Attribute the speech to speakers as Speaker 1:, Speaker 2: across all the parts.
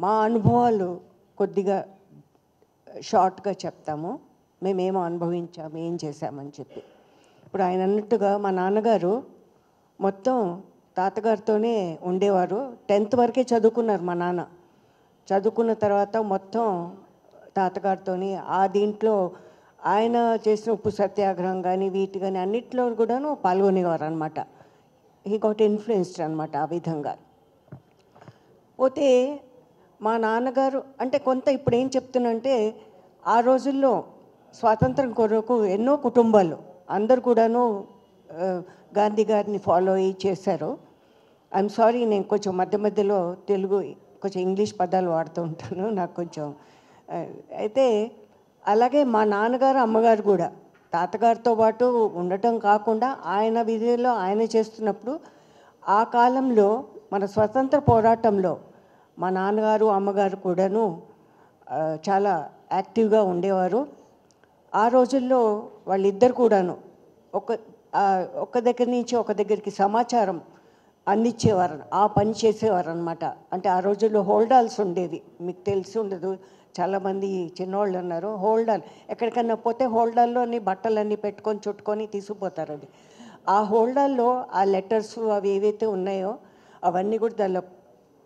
Speaker 1: మా అనుభవాలు కొద్దిగా షార్ట్గా చెప్తాము. మేమేమో అనుభవించాము, ఏం చేశామని చెప్పి. ఇప్పుడు ఆయన అన్నట్టుగా మా నాన్నగారు మొత్తం తాతగారితోనే ఉండేవారు. 10th వరకే చదువుకున్నారు మా నాన్న. చదువుకున్న తర్వాత మొత్తం తాతగారితోని దీంట్లో ఆయన చేసిన ఉప్పు సత్యాగ్రహం కానీ వీటి కానీ అన్నిట్లో కూడాను పాల్గొనేవారు అనమాట. హీ గాట్ ఇన్ఫ్లుయెన్స్డ్ అనమాట ఆ విధంగా. పోతే మా నాన్నగారు అంటే కొంత ఇప్పుడు ఏం చెప్తున్నంటే ఆ రోజుల్లో స్వాతంత్రం కొరకు ఎన్నో కుటుంబాలు అందరు కూడాను గాంధీ గారిని ఫాలో అయ్యి చేశారు. ఐఎమ్ సారీ, నేను కొంచెం మధ్య మధ్యలో తెలుగు కొంచెం ఇంగ్లీష్ పదాలు వాడుతూ ఉంటాను, నాకు కొంచెం అయితే అలాగే మా నాన్నగారు అమ్మగారు కూడా తాతగారితో పాటు ఉండటం కాకుండా ఆయన విధిలో ఆయన చేస్తున్నప్పుడు ఆ కాలంలో మన స్వతంత్ర పోరాటంలో మా నాన్నగారు అమ్మగారు కూడాను చాలా యాక్టివ్గా ఉండేవారు. ఆ రోజుల్లో వాళ్ళిద్దరు కూడాను ఒక దగ్గర నుంచి ఒక దగ్గరికి సమాచారం అందించేవారు, ఆ పని చేసేవారు అనమాట. అంటే ఆ రోజుల్లో హోల్డాల్స్ ఉండేవి, మీకు తెలిసి ఉండదు, చాలామంది చిన్నవాళ్ళు ఉన్నారు. హోల్డాల్ ఎక్కడికన్నా పోతే హోల్డాల్లోని బట్టలన్నీ పెట్టుకొని చుట్టుకొని తీసుకుపోతారు. అది ఆ హోల్డాల్లో ఆ లెటర్స్ అవి ఏవైతే ఉన్నాయో అవన్నీ కూడా దానిలో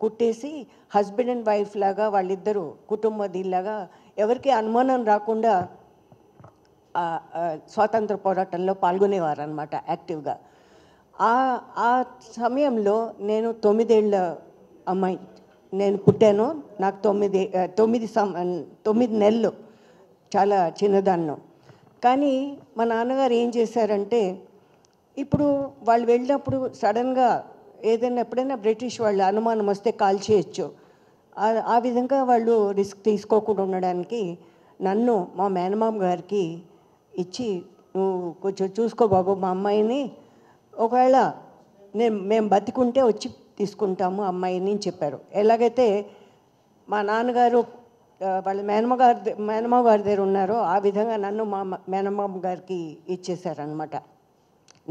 Speaker 1: కుట్టేసి హస్బెండ్ అండ్ వైఫ్ లాగా వాళ్ళిద్దరూ కుటుంబదీలాగా ఎవరికి అనుమానం రాకుండా స్వాతంత్ర పోరాటంలో పాల్గొనేవారు అనమాట యాక్టివ్గా. ఆ సమయంలో నేను 9 ఏళ్ళ అమ్మాయి, నేను పుట్టాను. నాకు 9 నెలలు, చాలా చిన్నదాన్ను. కానీ మా నాన్నగారు ఏం చేశారంటే, ఇప్పుడు వాళ్ళు వెళ్ళినప్పుడు సడన్గా ఏదైనా ఎప్పుడైనా బ్రిటిష్ వాళ్ళు అనుమానం వస్తే కాల్ చేయొచ్చు, ఆ విధంగా వాళ్ళు రిస్క్ తీసుకోకుండా ఉండడానికి నన్ను మా మేనమామ గారికి ఇచ్చి, నువ్వు కొంచెం చూసుకో బాబు మా అమ్మాయిని, ఒకవేళ మేము బతికుంటే వచ్చి తీసుకుంటాము అమ్మాయిని అని చెప్పారు. ఎలాగైతే మా నాన్నగారు వాళ్ళ మేనమామ గారి దగ్గర ఉన్నారో ఆ విధంగా నన్ను మా మేనమామ గారికి ఇచ్చేశారనమాట.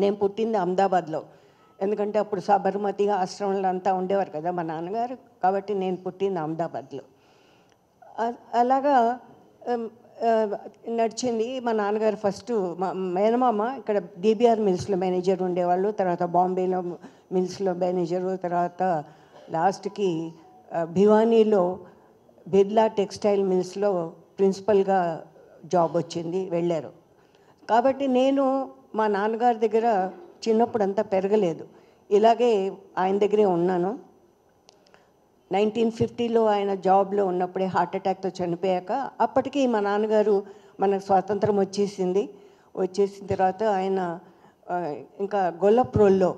Speaker 1: నేను పుట్టింది అహ్మదాబాద్లో, ఎందుకంటే అప్పుడు సబర్మతి ఆశ్రమంలో అంతా ఉండేవారు కదా మా నాన్నగారు, కాబట్టి నేను పుట్టింది అహ్మదాబాద్లో. అలాగా నడిచింది. మా నాన్నగారు ఫస్ట్ మా మేనమామ ఇక్కడ DBR మిల్స్లో మేనేజర్ ఉండేవాళ్ళు, తర్వాత బాంబేలో మిల్స్లో మేనేజరు, తర్వాత లాస్ట్కి భివానీలో బిర్లా టెక్స్టైల్ మిల్స్లో ప్రిన్సిపల్గా జాబ్ వచ్చింది, వెళ్ళారు. కాబట్టి నేను మా నాన్నగారి దగ్గర చిన్నప్పుడు అంతా పెరగలేదు, ఇలాగే ఆయన దగ్గరే ఉన్నాను. 1950లో ఆయన జాబ్లో ఉన్నప్పుడే హార్ట్ అటాక్తో చనిపోయాక, అప్పటికి మా నాన్నగారు మనకు స్వాతంత్రం వచ్చేసిన తర్వాత ఆయన ఇంకా గొల్లప్రోల్లో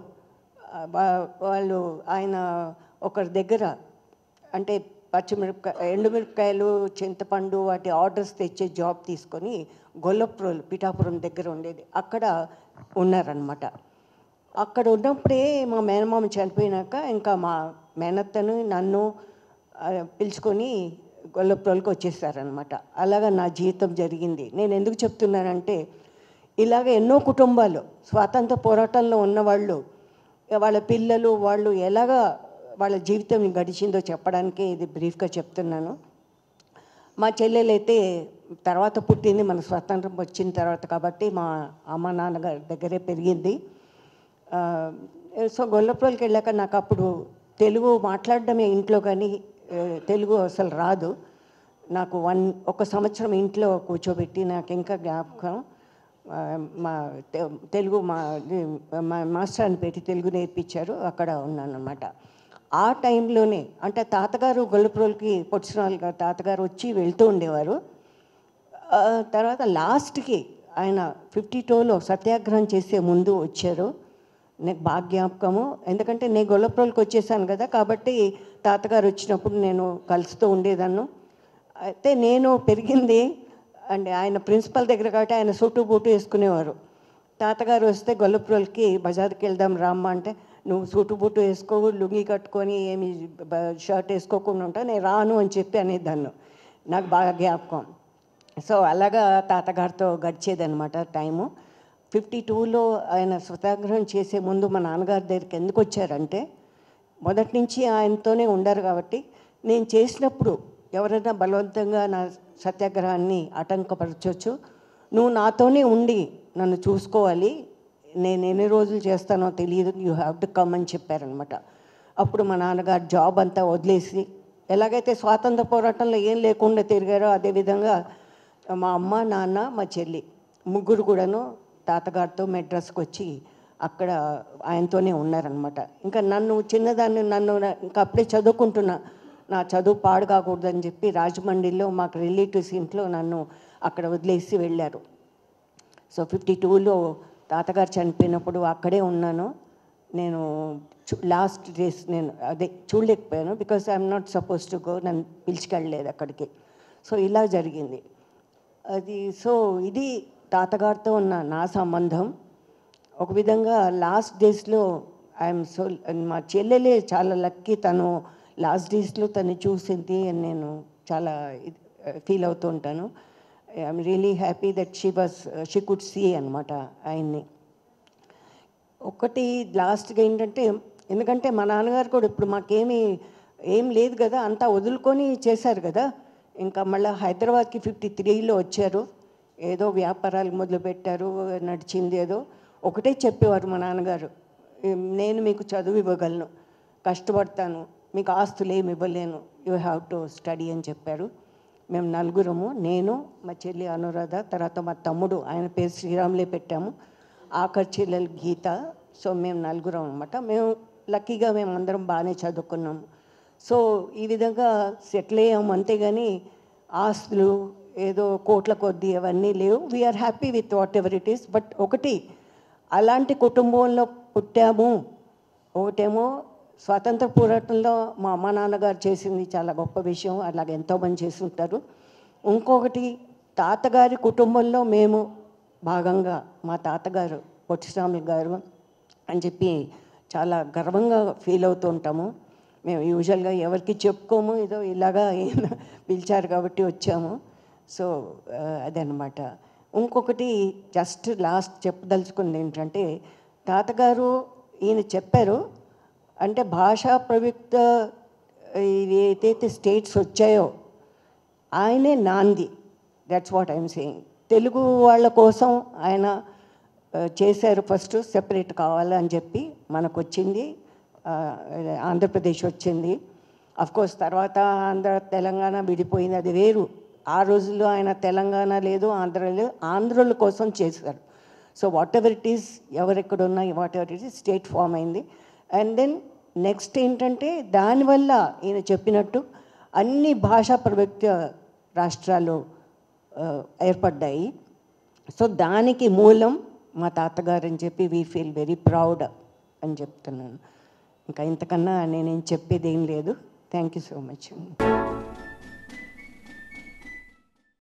Speaker 1: ఆయన ఒకరి దగ్గర అంటే ఎండుమిరపకాయలు చింతపండు వాటి ఆర్డర్స్ తెచ్చే జాబ్ తీసుకొని గొల్లప్రోల్ పిఠాపురం దగ్గర ఉండేది, అక్కడ ఉన్నారనమాట. అక్కడ ఉన్నప్పుడే మా మేనమామ చనిపోయినాక ఇంకా మా మేనత్తను నన్ను పిలుచుకొని గొల్లప్రోల్కి వచ్చేసారనమాట. అలాగా నా జీవితం జరిగింది. నేను ఎందుకు చెప్తున్నానంటే, ఇలాగ ఎన్నో కుటుంబాలు స్వాతంత్ర పోరాటంలో ఉన్నవాళ్ళు, వాళ్ళ పిల్లలు వాళ్ళు ఎలాగా వాళ్ళ జీవితం గడిచిందో చెప్పడానికే ఇది బ్రీఫ్గా చెప్తున్నాను. మా చెల్లెలైతే తర్వాత పుట్టింది, మన స్వాతంత్రం వచ్చిన తర్వాత, కాబట్టి మా అమ్మ నాన్నగారి దగ్గరే పెరిగింది. సో గొల్లప్రోల్కి వెళ్ళాక నాకు అప్పుడు తెలుగు మాట్లాడడమే ఇంట్లో, కానీ తెలుగు అసలు రాదు నాకు. ఒక సంవత్సరం ఇంట్లో కూర్చోబెట్టి నాకు ఇంకా జ్ఞాపకం, మా తెలుగు మాస్టర్ని పెట్టి తెలుగు నేర్పించారు, అక్కడ ఉన్నాను అన్నమాట. ఆ టైంలోనే అంటే తాతగారు గొల్లప్రోల్కి పొడిచినాలుగా తాతగారు వచ్చి వెళ్తూ ఉండేవారు. తర్వాత లాస్ట్కి ఆయన 52లో సత్యాగ్రహం చేసే ముందు వచ్చారు, నాకు బాగా జ్ఞాపకము. ఎందుకంటే నేను గొల్లప్రోల్కి వచ్చేసాను కదా, కాబట్టి తాతగారు వచ్చినప్పుడు నేను కలుస్తూ ఉండేదాన్ని. అయితే నేను పెరిగింది అంటే ఆయన ప్రిన్సిపల్ దగ్గర, కాబట్టి ఆయన సూటు బూటు వేసుకునేవారు. తాతగారు వస్తే గొల్లప్రోల్కి బజార్కి వెళ్దాం రామ్మ అంటే, నువ్వు సూటు బూటు వేసుకోవు, లుంగి కట్టుకొని ఏమి షర్ట్ వేసుకోకుండా ఉంటా, నేను రాను అని చెప్పి అనేదాన్ని, నాకు బాగా జ్ఞాపకం. సో అలాగా తాతగారితో గడిచేదనమాట టైము. 52లో ఆయన సత్యాగ్రహం చేసే ముందు మా నాన్నగారి దగ్గరికి ఎందుకు వచ్చారంటే, మొదటి నుంచి ఆయనతోనే ఉండారు కాబట్టి నేను చేసినప్పుడు ఎవరైనా బలవంతంగా నా సత్యాగ్రహాన్ని ఆటంకపరచవచ్చు, నువ్వు నాతోనే ఉండి నన్ను చూసుకోవాలి, నేను ఎన్ని రోజులు చేస్తానో తెలియదు, యూ హ్యావ్ టు కమ్ అని చెప్పారనమాట. అప్పుడు మా నాన్నగారు జాబ్ అంతా వదిలేసి, ఎలాగైతే స్వాతంత్ర పోరాటంలో ఏం లేకుండా తిరిగారో అదేవిధంగా మా అమ్మ, నాన్న, మా చెల్లి ముగ్గురు కూడాను తాతగారితో మెడ్రాస్కి వచ్చి అక్కడ ఆయనతోనే ఉన్నారనమాట. ఇంకా నన్ను చిన్నదాన్ని ఇంకా అప్పుడే చదువుకుంటున్నా, నా చదువు పాడు కాకూడదని చెప్పి రాజమండ్రిలో మాకు రిలేటివ్స్ ఇంట్లో నన్ను అక్కడ వదిలేసి వెళ్ళారు. సో 52లో తాతగారు చనిపోయినప్పుడు అక్కడే ఉన్నాను నేను. లాస్ట్ డేస్ నేను అదే చూడలేకపోయాను, because I'm not suppose to go, నన్ను పిలిచికెళ్ళలేదు అక్కడికి. సో ఇలా జరిగింది అది. సో ఇది తాతగారితో ఉన్న నా సంబంధం. ఒక విధంగా లాస్ట్ డేస్లో ఐఎమ్ సో, మా చెల్లెలే చాలా లక్కీ, తను లాస్ట్ డేస్లో తను చూసింది అని నేను చాలా ఫీల్ అవుతూ ఉంటాను. I'm really happy that she could see అనమాట ఆయన్ని. ఒకటి లాస్ట్గా ఏంటంటే, ఎందుకంటే మా నాన్నగారు కూడా ఇప్పుడు మాకేమీ ఏం లేదు కదా, అంతా వదులుకొని చేశారు కదా. ఇంకా మళ్ళీ హైదరాబాద్కి 53లో వచ్చారు, ఏదో వ్యాపారాలు మొదలుపెట్టారు, నడిచింది ఏదో. ఒకటే చెప్పేవారు మా నాన్నగారు, నేను మీకు చదువు ఇవ్వగలను, కష్టపడతాను, మీకు ఆస్తులు ఏమి ఇవ్వలేను, యూ హ్యావ్ టు స్టడీ అని చెప్పారు. మేము నలుగురము, నేను, మా చెల్లి అనురాధ, తర్వాత మా తమ్ముడు, ఆయన పేరు శ్రీరాములే పెట్టాము, ఆఖరి చెల్లెలు గీత. సో మేము నలుగురం అనమాట. మేము లక్కీగా మేము అందరం బాగానే చదువుకున్నాము. సో ఈ విధంగా సెటిల్ అయ్యాము, అంతేగాని ఆస్తులు ఏదో కోట్ల కొద్దీ అవన్నీ లేవు. We are happy with whatever it is. But ఒకటి, అలాంటి కుటుంబంలో పుట్టాము. ఒకటేమో స్వాతంత్ర పోరాటంలో మా అమ్మ నాన్నగారు చేసింది చాలా గొప్ప విషయం, అలాగే ఎంతోమంది చేసి ఉంటారు. ఇంకొకటి, తాతగారి కుటుంబంలో మేము భాగంగా, మా తాతగారు పొట్టిస్వామి గారు అని చెప్పి చాలా గర్వంగా ఫీల్ అవుతూ ఉంటాము. మేము యూజువల్గా ఎవరికి చెప్పుకోము, ఏదో ఇలాగా పిలిచారు కాబట్టి వచ్చాము. సో అదనమాట. ఇంకొకటి జస్ట్ లాస్ట్ చెప్పదలుచుకుంది ఏంటంటే, తాతగారు ఈయన చెప్పారు అంటే భాషా ప్రయుక్త ఏదైతే స్టేట్స్ వచ్చాయో ఆయనే నాంది. That's what I'm saying. Telugu వాళ్ళ కోసం ఆయన చేశారు, ఫస్ట్ సెపరేట్ కావాలని చెప్పి మనకు వచ్చింది, ఆంధ్రప్రదేశ్ వచ్చింది. అఫ్కోర్స్ తర్వాత ఆంధ్ర తెలంగాణ విడిపోయింది, అది వేరు. ఆ రోజుల్లో ఆయన తెలంగాణ లేదు, ఆంధ్ర లేదు, ఆంధ్రుల కోసం చేశారు. So whatever it is, ఎవరెక్కడున్నా whatever it is, state form అయింది. అండ్ దెన్ నెక్స్ట్ ఏంటంటే, దానివల్ల ఈయన చెప్పినట్టు అన్ని భాషా ప్రయుక్త రాష్ట్రాలు ఏర్పడ్డాయి. సో దానికి మూలం మా తాతగారు అని చెప్పి వీ ఫీల్ వెరీ ప్రౌడ్ అని చెప్తున్నాను. ఇంకా ఇంతకన్నా నేనేం చెప్పేది ఏం లేదు. Thank you so much.